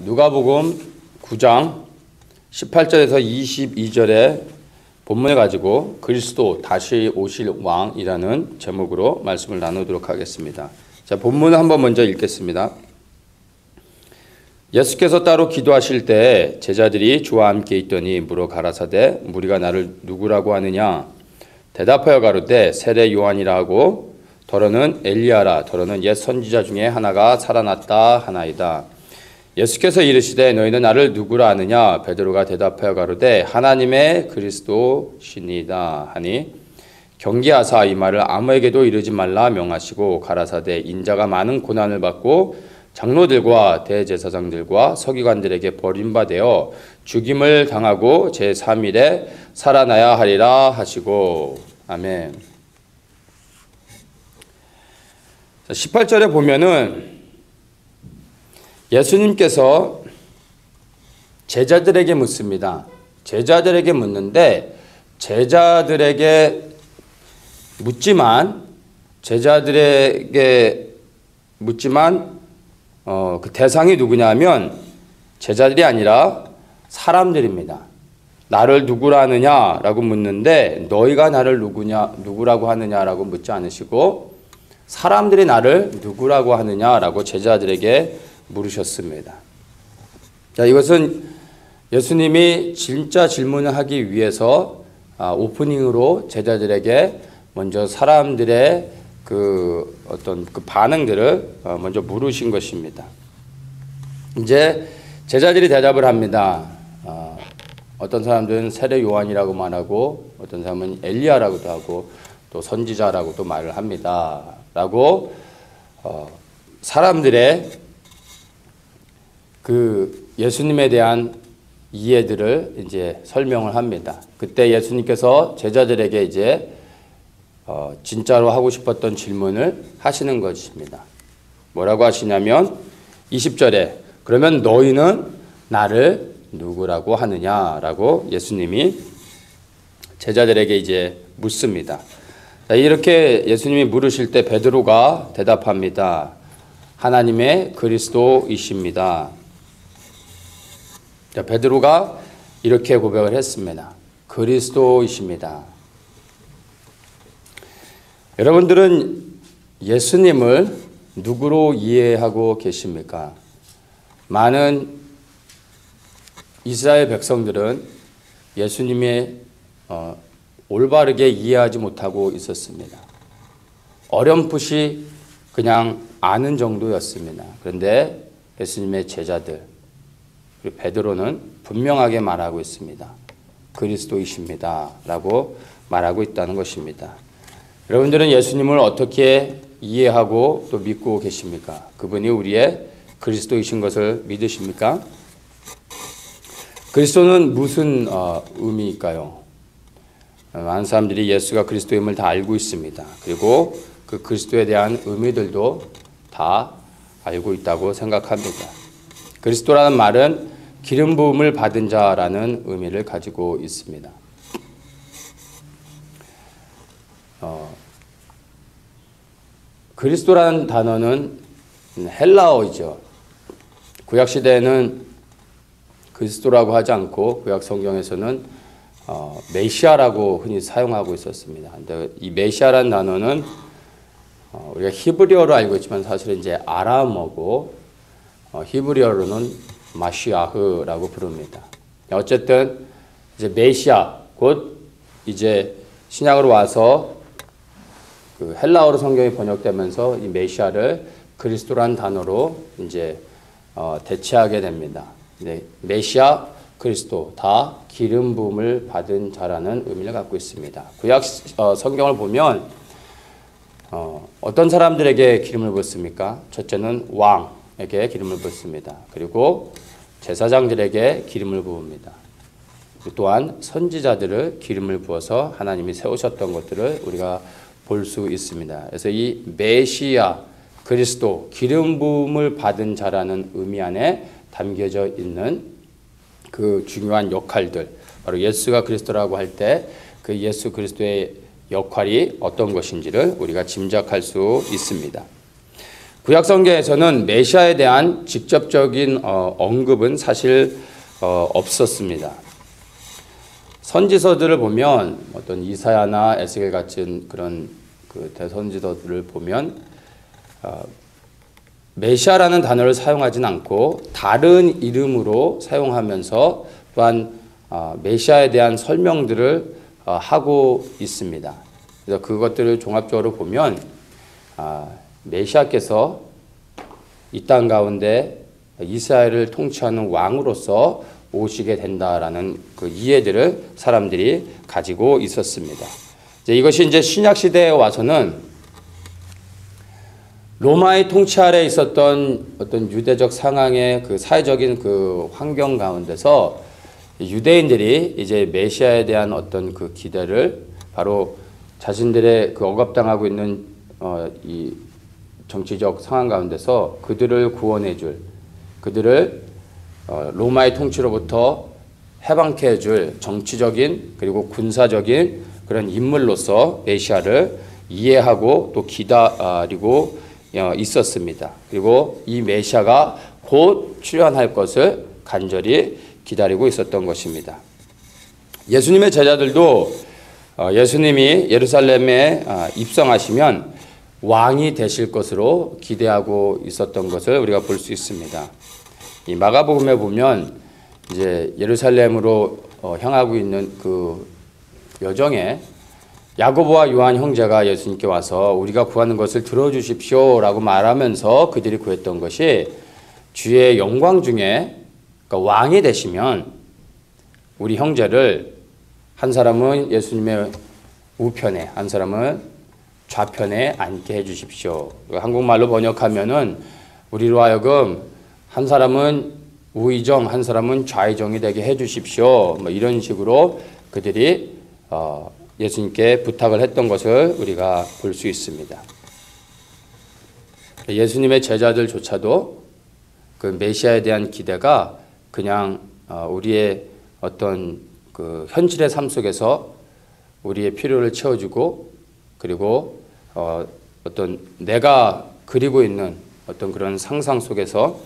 누가복음 9장 18절에서 22절의 본문을 가지고 그리스도 다시 오실 왕이라는 제목으로 말씀을 나누도록 하겠습니다. 자, 본문을 한번 먼저 읽겠습니다. 예수께서 따로 기도하실 때 제자들이 주와 함께 있더니 물어 가라사대 무리가 나를 누구라고 하느냐? 대답하여 가로되 세례 요한이라 하고 더러는 엘리야라 더러는 옛 선지자 중에 하나가 살아났다 하나이다. 예수께서 이르시되 너희는 나를 누구라 하느냐? 베드로가 대답하여 가로되 하나님의 그리스도시니이다 하니 경계하사 이 말을 아무에게도 이르지 말라 명하시고 가라사대 인자가 많은 고난을 받고 장로들과 대제사장들과 서기관들에게 버림받아 죽임을 당하고 제3일에 살아나야 하리라 하시고. 아멘. 18절에 보면은 예수님께서 제자들에게 묻습니다. 제자들에게 묻는데 제자들에게 묻지만 그 대상이 누구냐면 제자들이 아니라 사람들입니다. 나를 누구라 하느냐라고 묻는데 너희가 나를 누구라고 하느냐라고 묻지 않으시고 사람들이 나를 누구라고 하느냐라고 제자들에게 물으셨습니다. 자, 이것은 예수님이 진짜 질문을 하기 위해서 오프닝으로 제자들에게 먼저 사람들의 그 반응들을 먼저 물으신 것입니다. 이제 제자들이 대답을 합니다. 어떤 사람들은 세례 요한이라고 말하고 어떤 사람은 엘리야라고도 하고 또 선지자라고도 말을 합니다. 라고 사람들의 그 예수님에 대한 이해들을 이제 설명을 합니다. 그때 예수님께서 제자들에게 이제 진짜로 하고 싶었던 질문을 하시는 것입니다. 뭐라고 하시냐면 20절에 그러면 너희는 나를 누구라고 하느냐라고 예수님이 제자들에게 이제 묻습니다. 자, 이렇게 예수님이 물으실 때 베드로가 대답합니다. 하나님의 그리스도이십니다. 자, 베드로가 이렇게 고백을 했습니다. 그리스도이십니다. 여러분들은 예수님을 누구로 이해하고 계십니까? 많은 이스라엘 백성들은 예수님의 올바르게 이해하지 못하고 있었습니다. 어렴풋이 그냥 아는 정도였습니다. 그런데 예수님의 제자들 그리고 베드로는 분명하게 말하고 있습니다. 그리스도이십니다. 라고 말하고 있다는 것입니다. 여러분들은 예수님을 어떻게 이해하고 또 믿고 계십니까? 그분이 우리의 그리스도이신 것을 믿으십니까? 그리스도는 무슨 의미일까요? 많은 사람들이 예수가 그리스도임을 다 알고 있습니다. 그리고 그 그리스도에 대한 의미들도 다 알고 있다고 생각합니다. 그리스도라는 말은 기름 부음을 받은 자라는 의미를 가지고 있습니다. 그리스도라는 단어는 헬라어이죠. 구약 시대에는 그리스도라고 하지 않고 구약 성경에서는 메시아라고 흔히 사용하고 있었습니다. 근데 이 메시아라는 단어는 우리가 히브리어로 알고 있지만 사실은 이제 아람어고 히브리어로는 마시아흐라고 부릅니다. 어쨌든 이제 메시아 곧 이제 신약으로 와서 그 헬라어로 성경이 번역되면서 이 메시아를 그리스도라는 단어로 이제 대체하게 됩니다. 네, 메시아, 그리스도 다 기름 부음을 받은 자라는 의미를 갖고 있습니다. 구약 성경을 보면 어떤 사람들에게 기름을 붓습니까? 첫째는 왕에게 기름을 붓습니다. 그리고 제사장들에게 기름을 부읍니다. 또한 선지자들을 기름을 부어서 하나님이 세우셨던 것들을 우리가 볼 수 있습니다. 그래서 이 메시아, 그리스도, 기름 부음을 받은 자라는 의미 안에 담겨져 있는 그 중요한 역할들, 바로 예수가 그리스도라고 할 때 그 예수 그리스도의 역할이 어떤 것인지를 우리가 짐작할 수 있습니다. 구약 성경에서는 메시아에 대한 직접적인 언급은 사실 없었습니다. 선지서들을 보면 어떤 이사야나 에스겔 같은 그런 그 대선지서들을 보면 메시아라는 단어를 사용하지는 않고 다른 이름으로 사용하면서 또한 메시아에 대한 설명들을 하고 있습니다. 그래서 그것들을 종합적으로 보면 메시아께서 이 땅 가운데 이스라엘을 통치하는 왕으로서 오시게 된다라는 그 이해들을 사람들이 가지고 있었습니다. 이것이 이제 신약 시대에 와서는 로마의 통치 아래 있었던 어떤 유대적 상황의 그 사회적인 그 환경 가운데서 유대인들이 이제 메시아에 대한 어떤 그 기대를 바로 자신들의 그 억압당하고 있는 이 정치적 상황 가운데서 그들을 구원해줄, 그들을 로마의 통치로부터 해방케 해줄 정치적인 그리고 군사적인 그런 인물로서 메시아를 이해하고 또 기다리고 있었습니다. 그리고 이 메시아가 곧 출현할 것을 간절히 기다리고 있었던 것입니다. 예수님의 제자들도 예수님이 예루살렘에 입성하시면 왕이 되실 것으로 기대하고 있었던 것을 우리가 볼 수 있습니다. 이 마가복음에 보면 이제 예루살렘으로 향하고 있는 그 여정에 야고보와 요한 형제가 예수님께 와서 우리가 구하는 것을 들어주십시오라고 말하면서 그들이 구했던 것이 주의 영광 중에 그러니까 왕이 되시면 우리 형제를 한 사람은 예수님의 우편에 한 사람은 좌편에 앉게 해주십시오. 한국말로 번역하면은 우리로 하여금 한 사람은 우의정, 한 사람은 좌의정이 되게 해주십시오. 뭐 이런 식으로 그들이 예수님께 부탁을 했던 것을 우리가 볼 수 있습니다. 예수님의 제자들조차도 그 메시아에 대한 기대가 그냥 우리의 어떤 그 현실의 삶 속에서 우리의 필요를 채워주고 그리고 어떤 내가 그리고 있는 어떤 그런 상상 속에서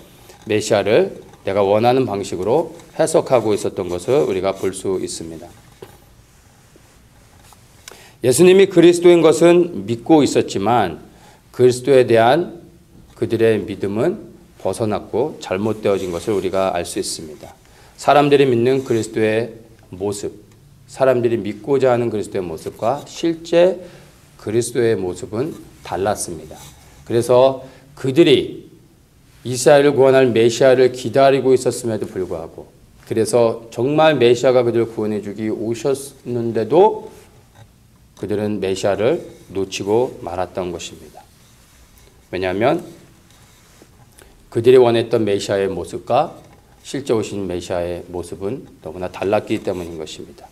메시아를 내가 원하는 방식으로 해석하고 있었던 것을 우리가 볼 수 있습니다. 예수님이 그리스도인 것은 믿고 있었지만 그리스도에 대한 그들의 믿음은 벗어났고 잘못되어진 것을 우리가 알 수 있습니다. 사람들이 믿는 그리스도의 모습, 사람들이 믿고자 하는 그리스도의 모습과 실제 그리스도의 모습은 달랐습니다. 그래서 그들이 이스라엘을 구원할 메시아를 기다리고 있었음에도 불구하고 그래서 정말 메시아가 그들을 구원해 주기 오셨는데도 그들은 메시아를 놓치고 말았던 것입니다. 왜냐하면 그들이 원했던 메시아의 모습과 실제 오신 메시아의 모습은 너무나 달랐기 때문인 것입니다.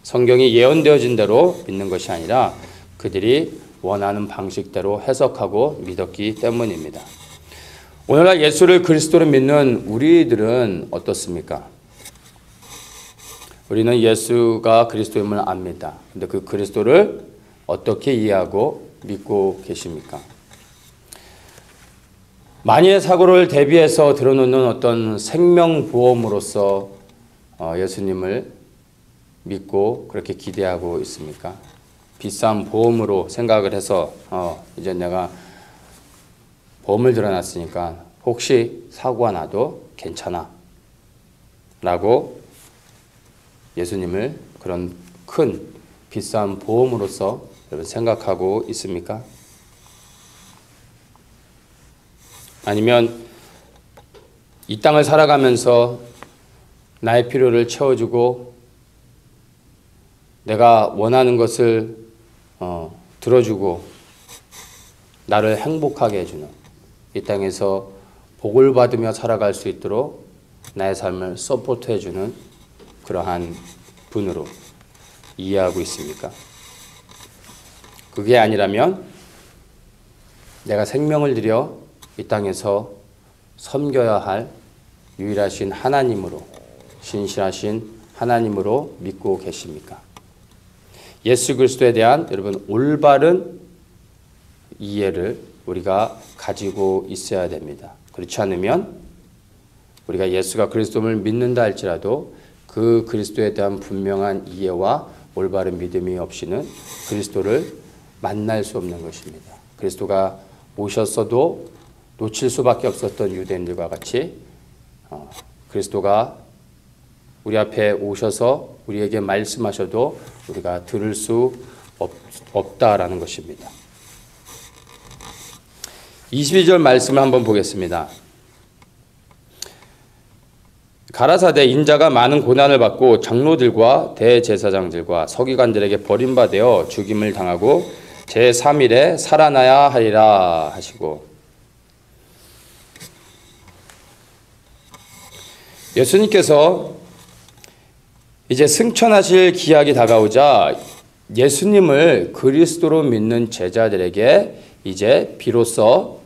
성경이 예언되어진 대로 믿는 것이 아니라 그들이 원하는 방식대로 해석하고 믿었기 때문입니다. 오늘날 예수를 그리스도로 믿는 우리들은 어떻습니까? 우리는 예수가 그리스도임을 압니다. 근데 그 그리스도를 어떻게 이해하고 믿고 계십니까? 만일의 사고를 대비해서 들어놓는 어떤 생명보험으로서 예수님을 믿고 그렇게 기대하고 있습니까? 비싼 보험으로 생각을 해서 이제 내가 보험을 들어놨으니까 혹시 사고가 나도 괜찮아 라고 예수님을 그런 큰 비싼 보험으로서 여러분 생각하고 있습니까? 아니면 이 땅을 살아가면서 나의 필요를 채워주고 내가 원하는 것을 들어주고 나를 행복하게 해주는 이 땅에서 복을 받으며 살아갈 수 있도록 나의 삶을 서포트해주는 그러한 분으로 이해하고 있습니까? 그게 아니라면 내가 생명을 들여 이 땅에서 섬겨야 할 유일하신 하나님으로 신실하신 하나님으로 믿고 계십니까? 예수 그리스도에 대한 여러분 올바른 이해를 우리가 가지고 있어야 됩니다. 그렇지 않으면 우리가 예수가 그리스도를 믿는다 할지라도 그 그리스도에 대한 분명한 이해와 올바른 믿음이 없이는 그리스도를 만날 수 없는 것입니다. 그리스도가 오셨어도 놓칠 수밖에 없었던 유대인들과 같이 그리스도가 우리 앞에 오셔서 우리에게 말씀하셔도 우리가 들을 수 없다라는 것입니다. 22절 말씀을 한번 보겠습니다. 가라사대 인자가 많은 고난을 받고 장로들과 대제사장들과 서기관들에게 버림받아 죽임을 당하고 제3일에 살아나야 하리라 하시고, 예수님께서 이제 승천하실 기약이 다가오자 예수님을 그리스도로 믿는 제자들에게 이제 비로소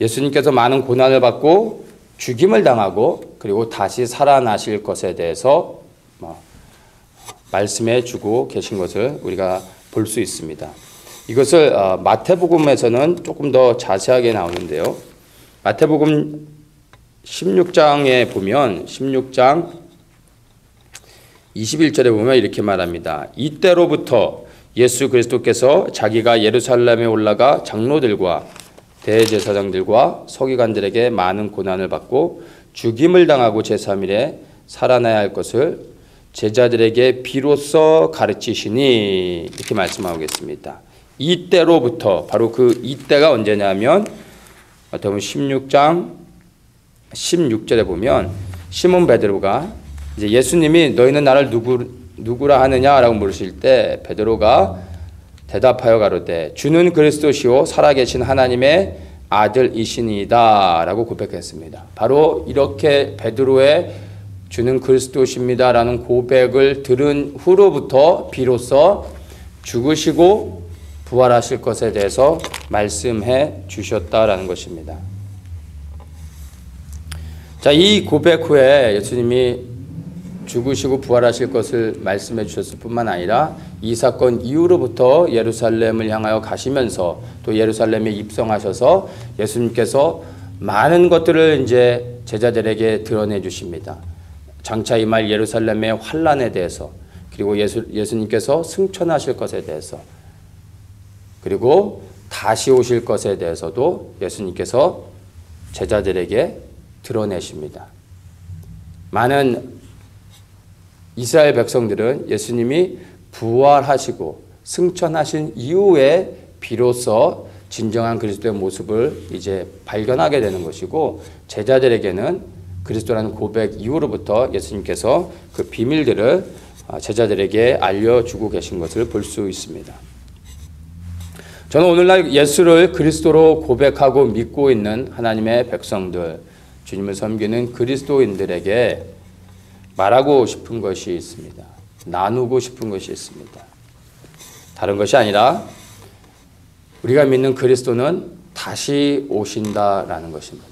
예수님께서 많은 고난을 받고 죽임을 당하고 그리고 다시 살아나실 것에 대해서 말씀해 주고 계신 것을 우리가 볼 수 있습니다. 이것을 마태복음에서는 조금 더 자세하게 나오는데요. 마태복음 16장에 보면 16장 21절에 보면 이렇게 말합니다. 이때로부터 예수 그리스도께서 자기가 예루살렘에 올라가 장로들과 대제사장들과 서기관들에게 많은 고난을 받고 죽임을 당하고 제3일에 살아나야 할 것을 제자들에게 비로소 가르치시니, 이렇게 말씀하고 있습니다. 이때로부터, 바로 그 이때가 언제냐면 마태복음 16장 16절에 보면 시몬 베드로가 이제 예수님이 너희는 나를 누구라 하느냐라고 물으실 때 베드로가 대답하여 가로되 주는 그리스도시요 살아계신 하나님의 아들이시니이다 라고 고백했습니다. 바로 이렇게 베드로의 주는 그리스도십니다 라는 고백을 들은 후로부터 비로소 죽으시고 부활하실 것에 대해서 말씀해 주셨다라는 것입니다. 자, 이 고백 후에 예수님이 죽으시고 부활하실 것을 말씀해 주셨을 뿐만 아니라 이 사건 이후로부터 예루살렘을 향하여 가시면서 또 예루살렘에 입성하셔서 예수님께서 많은 것들을 이제 제자들에게 드러내 주십니다. 장차 임할 예루살렘의 환란에 대해서, 그리고 예수님께서 승천하실 것에 대해서, 그리고 다시 오실 것에 대해서도 예수님께서 제자들에게 드러내십니다. 많은 이스라엘 백성들은 예수님이 부활하시고 승천하신 이후에 비로소 진정한 그리스도의 모습을 이제 발견하게 되는 것이고, 제자들에게는 그리스도라는 고백 이후로부터 예수님께서 그 비밀들을 제자들에게 알려주고 계신 것을 볼 수 있습니다. 저는 오늘날 예수를 그리스도로 고백하고 믿고 있는 하나님의 백성들, 주님을 섬기는 그리스도인들에게 말하고 싶은 것이 있습니다. 나누고 싶은 것이 있습니다. 다른 것이 아니라 우리가 믿는 그리스도는 다시 오신다라는 것입니다.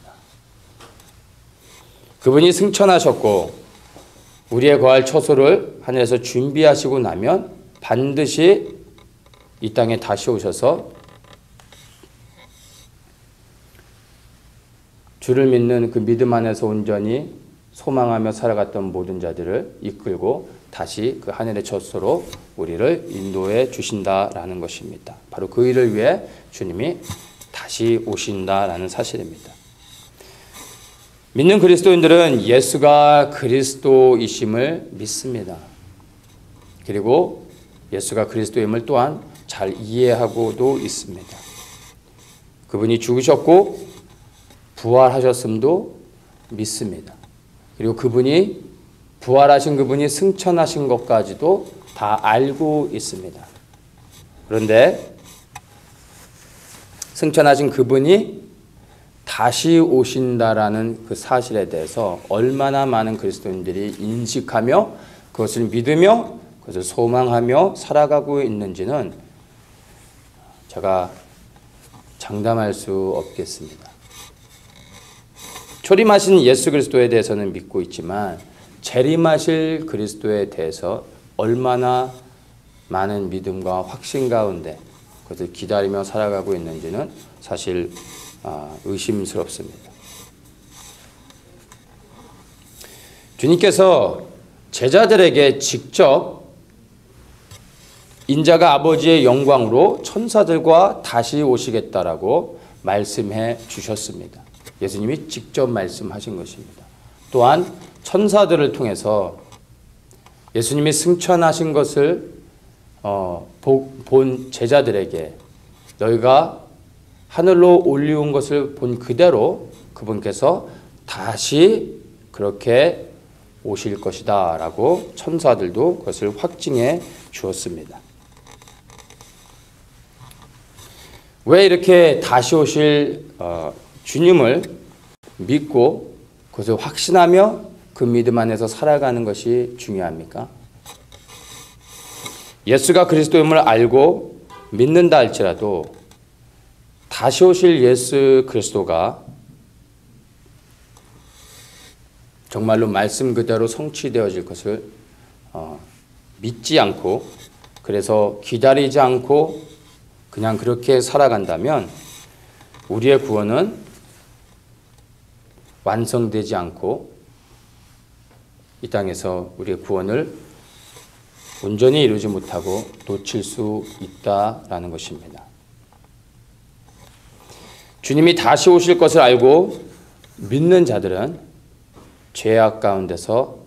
그분이 승천하셨고 우리의 거할 처소를 하늘에서 준비하시고 나면 반드시 이 땅에 다시 오셔서 주를 믿는 그 믿음 안에서 온전히 소망하며 살아갔던 모든 자들을 이끌고 다시 그 하늘의 처소로 우리를 인도해 주신다라는 것입니다. 바로 그 일을 위해 주님이 다시 오신다라는 사실입니다. 믿는 그리스도인들은 예수가 그리스도이심을 믿습니다. 그리고 예수가 그리스도임을 또한 잘 이해하고도 있습니다. 그분이 죽으셨고 부활하셨음도 믿습니다. 그리고 그분이 부활하신 그분이 승천하신 것까지도 다 알고 있습니다. 그런데 승천하신 그분이 다시 오신다라는 그 사실에 대해서 얼마나 많은 그리스도인들이 인식하며 그것을 믿으며 그것을 소망하며 살아가고 있는지는 제가 장담할 수 없겠습니다. 초림하신 예수 그리스도에 대해서는 믿고 있지만 재림하실 그리스도에 대해서 얼마나 많은 믿음과 확신 가운데 그것을 기다리며 살아가고 있는지는 사실 의심스럽습니다. 주님께서 제자들에게 직접 인자가 아버지의 영광으로 천사들과 다시 오시겠다라고 말씀해 주셨습니다. 예수님이 직접 말씀하신 것입니다. 또한 천사들을 통해서 예수님이 승천하신 것을 본 제자들에게 너희가 하늘로 올리운 것을 본 그대로 그분께서 다시 그렇게 오실 것이다 라고 천사들도 그것을 확증해 주었습니다. 왜 이렇게 다시 오실 주님을 믿고 그것을 확신하며 그 믿음 안에서 살아가는 것이 중요합니까? 예수가 그리스도임을 알고 믿는다 할지라도 다시 오실 예수 그리스도가 정말로 말씀 그대로 성취되어질 것을 믿지 않고 그래서 기다리지 않고 그냥 그렇게 살아간다면 우리의 구원은 완성되지 않고 이 땅에서 우리의 구원을 온전히 이루지 못하고 놓칠 수 있다라는 것입니다. 주님이 다시 오실 것을 알고 믿는 자들은 죄악 가운데서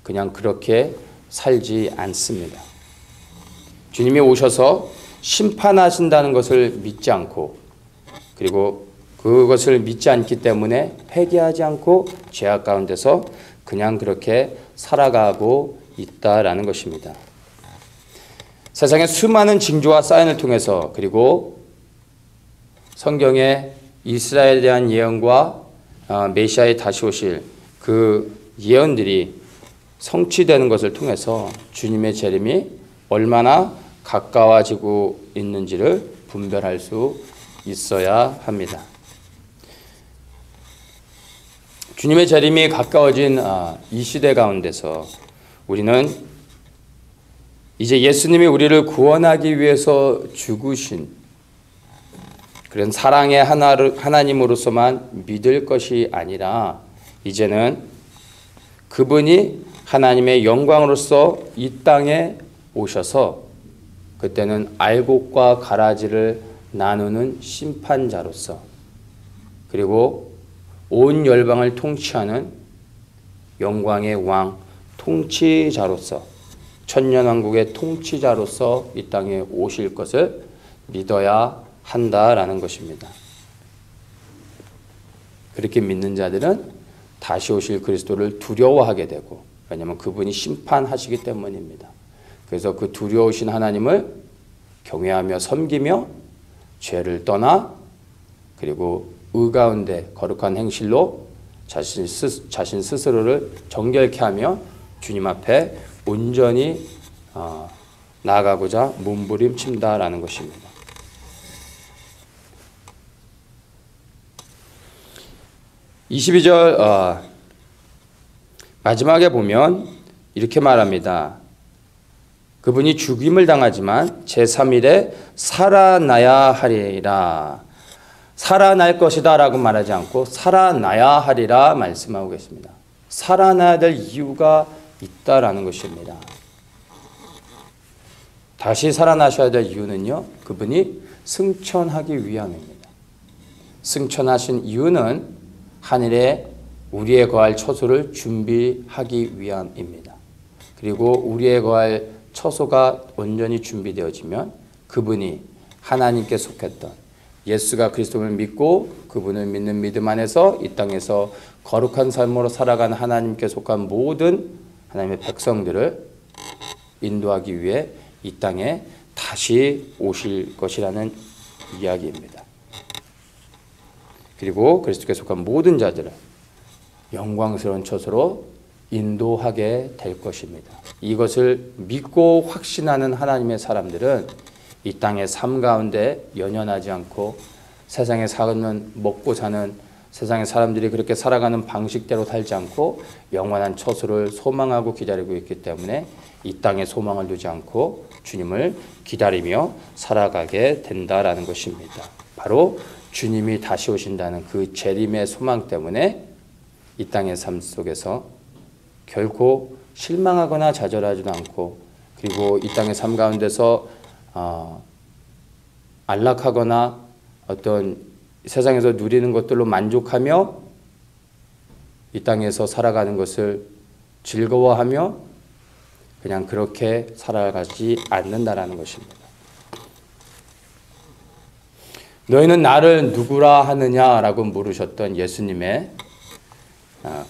그냥 그렇게 살지 않습니다. 주님이 오셔서 심판하신다는 것을 믿지 않고 그리고 그것을 믿지 않기 때문에 회개하지 않고 죄악 가운데서 그냥 그렇게 살아가고 있다라는 것입니다. 세상의 수많은 징조와 사인을 통해서 그리고 성경의 이스라엘에 대한 예언과 메시아의 다시 오실 그 예언들이 성취되는 것을 통해서 주님의 재림이 얼마나 가까워지고 있는지를 분별할 수 있어야 합니다. 주님의 재림이 가까워진 이 시대 가운데서 우리는 이제 예수님이 우리를 구원하기 위해서 죽으신 그런 사랑의 하나님으로서만 믿을 것이 아니라 이제는 그분이 하나님의 영광으로서 이 땅에 오셔서 그때는 알곡과 가라지를 나누는 심판자로서 그리고 온 열방을 통치하는 영광의 왕 통치자로서 천년왕국의 통치자로서 이 땅에 오실 것을 믿어야 한다라는 것입니다. 그렇게 믿는 자들은 다시 오실 그리스도를 두려워하게 되고 왜냐하면 그분이 심판하시기 때문입니다. 그래서 그 두려우신 하나님을 경외하며 섬기며 죄를 떠나 그리고 의 가운데 거룩한 행실로 자신 스스로를 정결케 하며 주님 앞에 온전히 나아가고자 몸부림친다라는 것입니다. (22절) 마지막에 보면 이렇게 말합니다. 그분이 죽임을 당하지만 제3일에 살아나야 하리라. 살아날 것이다 라고 말하지 않고 살아나야 하리라 말씀하고 계십니다. 살아나야 될 이유가 있다라는 것입니다. 다시 살아나셔야 될 이유는요. 그분이 승천하기 위함입니다. 승천하신 이유는 하늘에 우리의 거할 처소를 준비하기 위함입니다. 그리고 우리의 거할 처소가 온전히 준비되어지면 그분이 하나님께 속했던 예수가 그리스도를 믿고 그분을 믿는 믿음 안에서 이 땅에서 거룩한 삶으로 살아가는 하나님께 속한 모든 하나님의 백성들을 인도하기 위해 이 땅에 다시 오실 것이라는 이야기입니다. 그리고 그리스도께 속한 모든 자들을 영광스러운 처소로 인도하게 될 것입니다. 이것을 믿고 확신하는 하나님의 사람들은 이 땅의 삶 가운데 연연하지 않고 세상에 사는 먹고 사는 세상의 사람들이 그렇게 살아가는 방식대로 살지 않고 영원한 처소를 소망하고 기다리고 있기 때문에 이 땅에 소망을 두지 않고 주님을 기다리며 살아가게 된다라는 것입니다. 바로 주님이 다시 오신다는 그 재림의 소망 때문에 이 땅의 삶 속에서 결코 실망하거나 좌절하지도 않고, 그리고 이 땅의 삶 가운데서 안락하거나 어떤 세상에서 누리는 것들로 만족하며 이 땅에서 살아가는 것을 즐거워하며 그냥 그렇게 살아가지 않는다라는 것입니다. 너희는 나를 누구라 하느냐라고 물으셨던 예수님의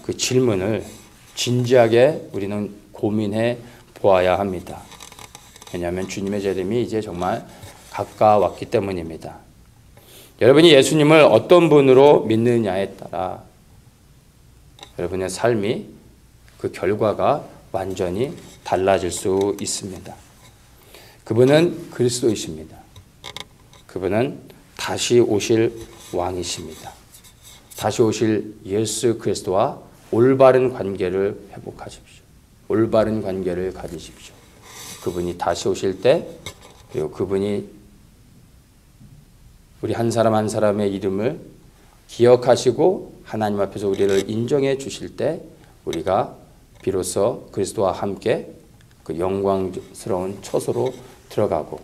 그 질문을 진지하게 우리는 고민해 보아야 합니다. 왜냐하면 주님의 재림이 이제 정말 가까웠기 때문입니다. 여러분이 예수님을 어떤 분으로 믿느냐에 따라 여러분의 삶이, 그 결과가 완전히 달라질 수 있습니다. 그분은 그리스도이십니다. 그분은 다시 오실 왕이십니다. 다시 오실 예수 그리스도와 올바른 관계를 회복하십시오. 올바른 관계를 가지십시오. 그분이 다시 오실 때, 그리고 그분이 우리 한 사람 한 사람의 이름을 기억하시고 하나님 앞에서 우리를 인정해 주실 때 우리가 비로소 그리스도와 함께 그 영광스러운 처소로 들어가고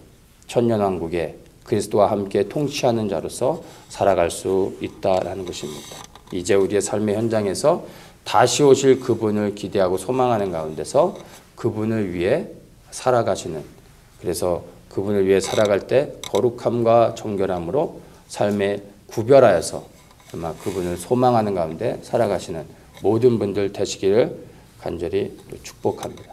천년왕국에 그리스도와 함께 통치하는 자로서 살아갈 수 있다라는 것입니다. 이제 우리의 삶의 현장에서 다시 오실 그분을 기대하고 소망하는 가운데서 그분을 위해 살아가시는, 그래서 그분을 위해 살아갈 때 거룩함과 정결함으로 삶에 구별하여서 아마 그분을 소망하는 가운데 살아가시는 모든 분들 되시기를 간절히 축복합니다.